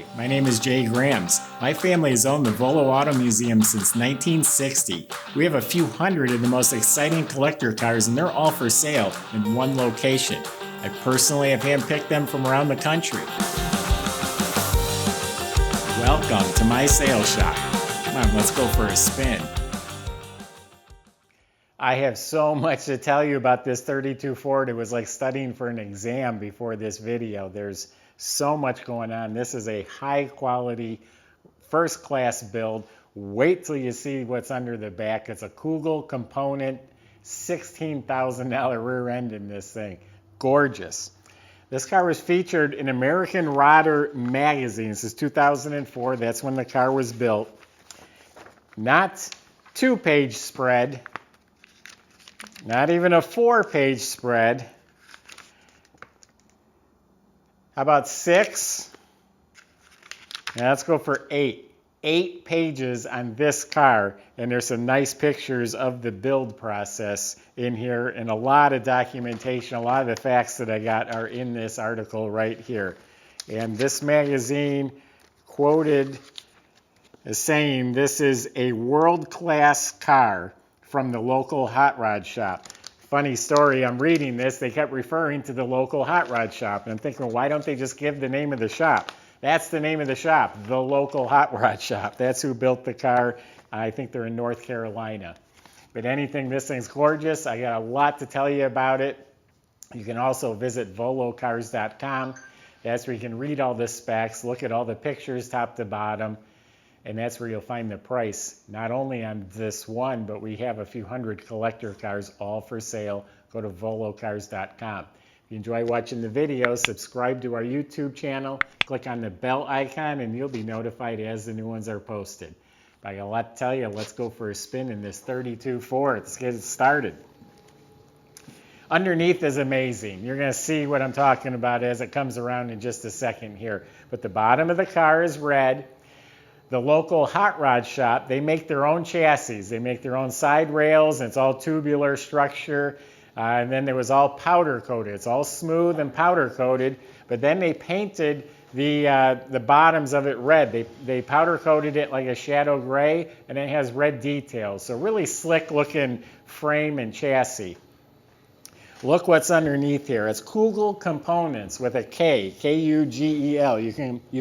Hi, my name is Jay Grams. My family has owned the Volo Auto Museum since 1960. We have a few hundred of the most exciting collector cars, and they're all for sale in one location. I personally have handpicked them from around the country. Welcome to my sales shop. Come on, let's go for a spin. I have so much to tell you about this 32 Ford. It was like studying for an exam before this video. There's so much going on. This is a high quality, first class build. Wait till you see what's under the back. It's a Coupe component, $16,000 rear end in this thing. Gorgeous. This car was featured in American Rodder magazine. This is 2004. That's when the car was built. Not two-page spread. Not even a four-page spread. How about six? Now let's go for eight. 8 pages on this car, and there's some nice pictures of the build process in here, and a lot of documentation. A lot of the facts that I got are in this article right here. And this magazine quoted as saying this is a world-class car from the local hot rod shop. Funny story, I'm reading this, they kept referring to the local hot rod shop, and I'm thinking, well, why don't they just give the name of the shop? That's the name of the shop, the local hot rod shop. That's who built the car. I think they're in North Carolina. But anything, this thing's gorgeous. I got a lot to tell you about it. You can also visit volocars.com. That's where you can read all the specs, look at all the pictures top to bottom, and that's where you'll find the price, not only on this one, but we have a few hundred collector cars all for sale. Go to volocars.com. If you enjoy watching the video, subscribe to our YouTube channel, click on the bell icon, and you'll be notified as the new ones are posted. I got a lot to tell you. Let's go for a spin in this 32 Ford. Let's get it started. Underneath is amazing. You're going to see what I'm talking about as it comes around in just a second here. But the bottom of the car is red. The local hot rod shop, they make their own chassis. They make their own side rails, and it's all tubular structure. And then it was all powder coated. It's all smooth and powder coated. But then they painted the bottoms of it red. They powder coated it like a shadow gray, and it has red details. So really slick looking frame and chassis. Look what's underneath here. It's Coupe components with a K, K-U-G-E-L. You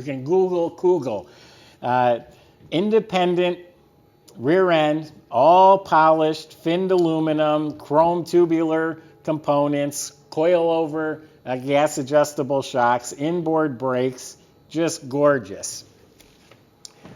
can Google Coupe. Independent rear end, all polished, finned aluminum, chrome tubular components, coilover gas adjustable shocks, inboard brakes, just gorgeous.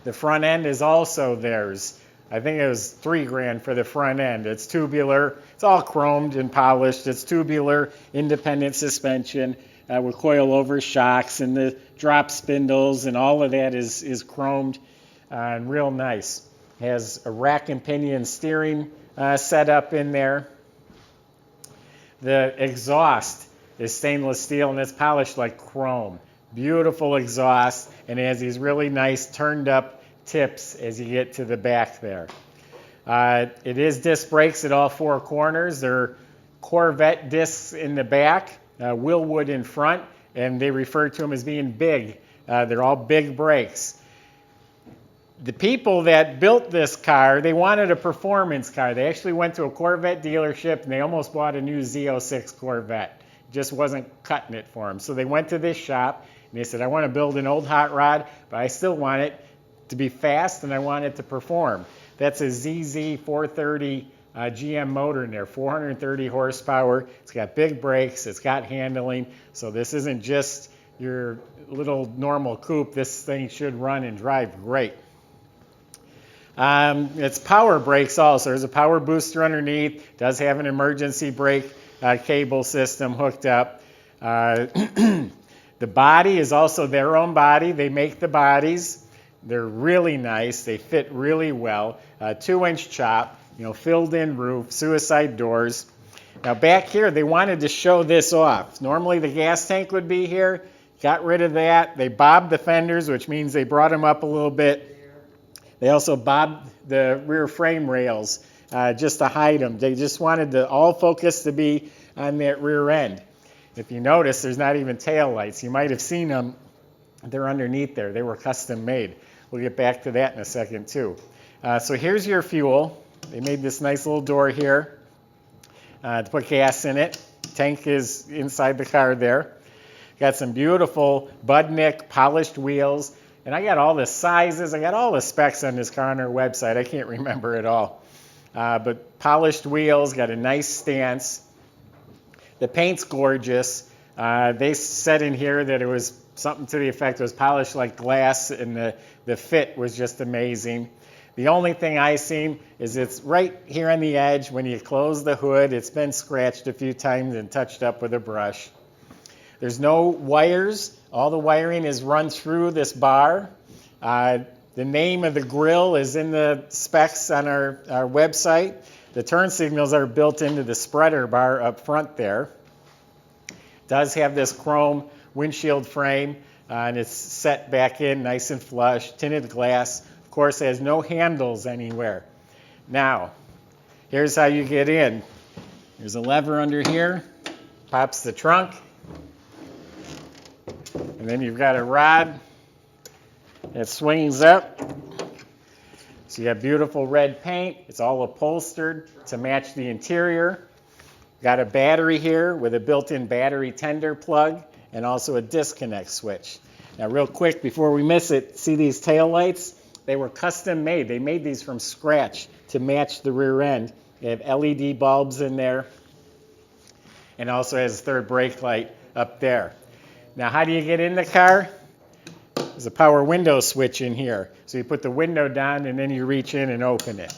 The front end is also theirs. I think it was $3,000 for the front end. It's tubular, it's all chromed and polished. It's tubular, independent suspension with coilover shocks, and the drop spindles and all of that is chromed and real nice. Has a rack and pinion steering set up in there. The exhaust is stainless steel, and it's polished like chrome. Beautiful exhaust, and it has these really nice turned up tips as you get to the back there. It is disc brakes at all 4 corners. They're Corvette discs in the back, Willwood in front, and they refer to them as being big. They're all big brakes. The people that built this car, they wanted a performance car. They actually went to a Corvette dealership, and they almost bought a new Z06 Corvette. It just wasn't cutting it for them. So they went to this shop, and they said, I want to build an old hot rod, but I still want it to be fast, and I want it to perform. That's a ZZ430 GM motor in there, 430 horsepower. It's got big brakes. It's got handling. So this isn't just your little normal coupe. This thing should run and drive great. It's power brakes also. There's a power booster underneath. It does have an emergency brake cable system hooked up. The body is also their own body. They make the bodies. They're really nice. They fit really well. 2-inch chop, filled in roof, suicide doors. Now back here, they wanted to show this off. Normally the gas tank would be here. Got rid of that. They bobbed the fenders, which means they brought them up a little bit. They also bobbed the rear frame rails just to hide them. They just wanted the all focus to be on that rear end. If you notice, there's not even tail lights. You might have seen them they're underneath there. They were custom made. We'll get back to that in a second too. So here's your fuel. They made this nice little door here to put gas in it. Tank is inside the car there. Got some beautiful Budnik polished wheels. And I got all the sizes. I got all the specs on this car on our website. I can't remember it all. But polished wheels, got a nice stance. The paint's gorgeous. They said in here that it was something to the effect it was polished like glass, and the fit was just amazing. The only thing I seen is it's right here on the edge. When you close the hood, it's been scratched a few times and touched up with a brush. There's no wires. All the wiring is run through this bar. The name of the grill is in the specs on our website. The turn signals are built into the spreader bar up front there. It does have this chrome windshield frame, and it's set back in nice and flush, tinted glass. Of course, it has no handles anywhere. Now, here's how you get in. There's a lever under here, pops the trunk, and then you've got a rod that swings up. So you have beautiful red paint. It's all upholstered to match the interior. Got a battery here with a built-in battery tender plug and also a disconnect switch. Now real quick before we miss it, see these tail lights? They were custom made. They made these from scratch to match the rear end. They have LED bulbs in there, and also has a third brake light up there. Now how do you get in the car? There's a power window switch in here. So you put the window down and then you reach in and open it.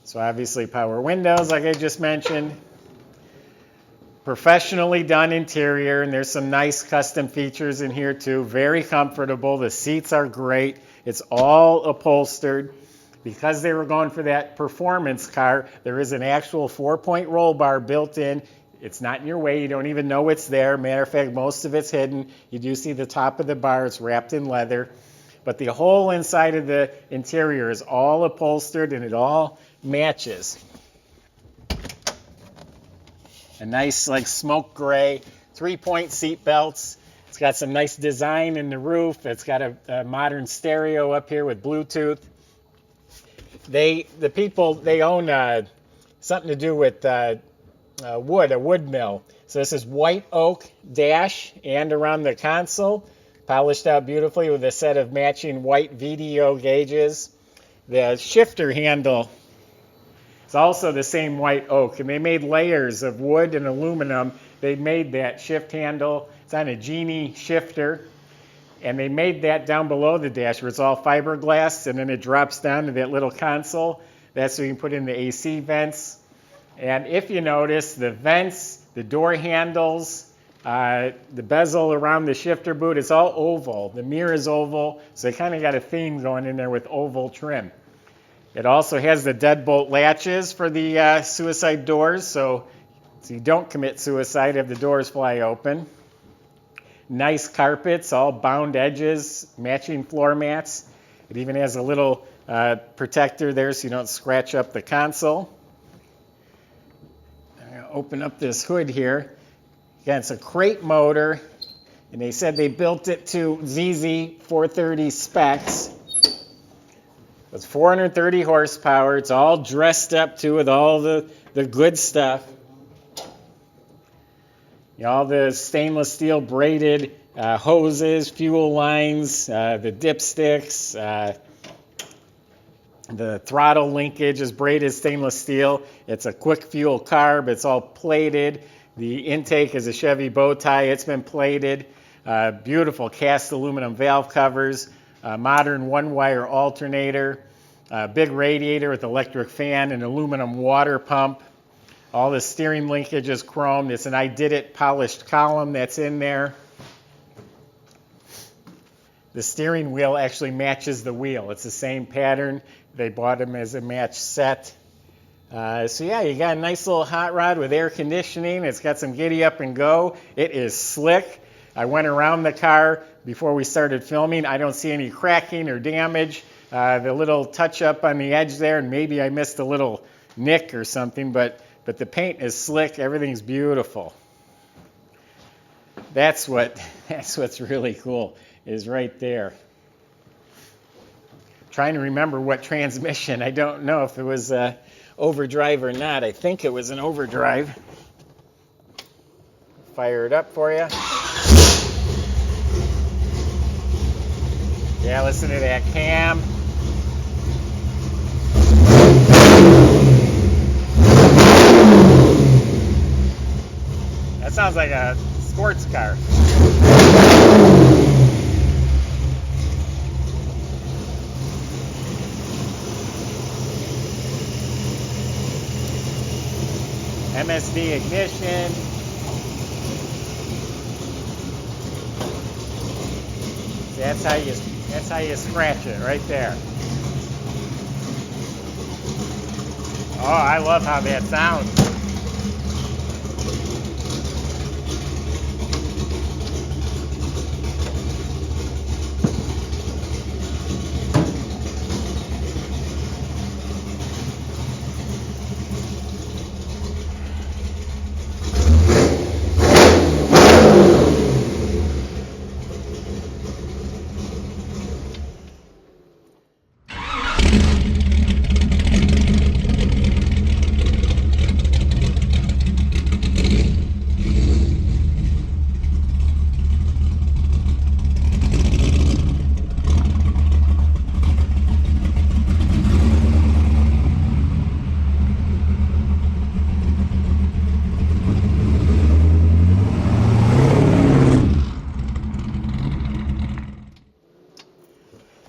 So obviously power windows like I just mentioned. Professionally done interior, and there's some nice custom features in here too. Very comfortable. The seats are great. It's all upholstered. Because they were going for that performance car, there is an actual 4-point roll bar built in. It's not in your way. You don't even know it's there. Matter of fact, most of it's hidden. You do see the top of the bar. It's wrapped in leather. But the whole inside of the interior is all upholstered, and it all matches. A nice like smoke gray, 3-point seat belts. It's got some nice design in the roof. It's got a modern stereo up here with Bluetooth. The people own something to do with wood, a wood mill. So this is white oak dash and around the console, polished out beautifully with a set of matching white VDO gauges. The shifter handle is also the same white oak, and they made layers of wood and aluminum. They made that shift handle. It's on a Genie shifter, and they made that down below the dash where it's all fiberglass, and then it drops down to that little console. That's so you can put in the AC vents. And if you notice, the vents, the door handles, the bezel around the shifter boot, it's all oval. The mirror is oval, so they kind of got a theme going in there with oval trim. It also has the deadbolt latches for the suicide doors, so you don't commit suicide if the doors fly open. Nice carpets, all bound edges, matching floor mats. It even has a little protector there so you don't scratch up the console. Open up this hood here. Again, it's a crate motor, and they said they built it to ZZ430 specs. It's 430 horsepower. It's all dressed up too with all the good stuff. All the stainless steel braided hoses, fuel lines, the dipsticks, the throttle linkage is braided stainless steel. It's a quick fuel carb. It's all plated. The intake is a Chevy bow tie. It's been plated. Beautiful cast aluminum valve covers. Modern one-wire alternator. Big radiator with electric fan and aluminum water pump. All the steering linkage is chromed. It's an Ididit polished column that's in there. The steering wheel actually matches the wheel. It's the same pattern. They bought them as a match set. So yeah, you got a nice little hot rod with air conditioning. It's got some giddy up and go. It is slick. I went around the car before we started filming. I don't see any cracking or damage. The little touch up on the edge there, and maybe I missed a little nick or something, but the paint is slick. Everything's beautiful. That's what's really cool, is right there. Trying to remember what transmission. I don't know if it was overdrive or not. I think it was an overdrive. Fire it up for you. Yeah, listen to that cam. That sounds like a sports car. MSD ignition. See, that's how you scratch it right there. Oh, I love how that sounds.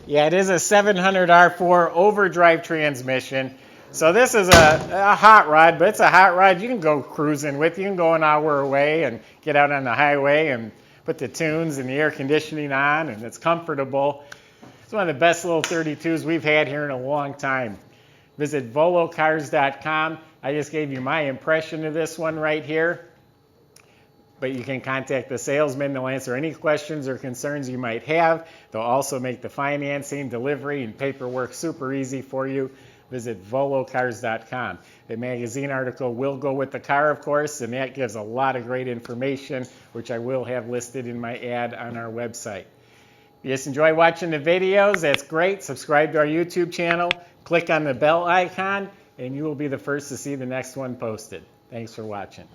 Yeah, it is a 700 R4 overdrive transmission. So this is a hot rod, but it's a hot rod you can go cruising with. You can go an hour away and get out on the highway and put the tunes and the air conditioning on, and it's comfortable. It's one of the best little 32s we've had here in a long time. Visit volocars.com. I just gave you my impression of this one right here. But you can contact the salesman. They'll answer any questions or concerns you might have. They'll also make the financing, delivery, and paperwork super easy for you. Visit volocars.com. The magazine article will go with the car, of course, and that gives a lot of great information, which I will have listed in my ad on our website. If you just enjoy watching the videos, that's great. Subscribe to our YouTube channel. Click on the bell icon, and you will be the first to see the next one posted. Thanks for watching.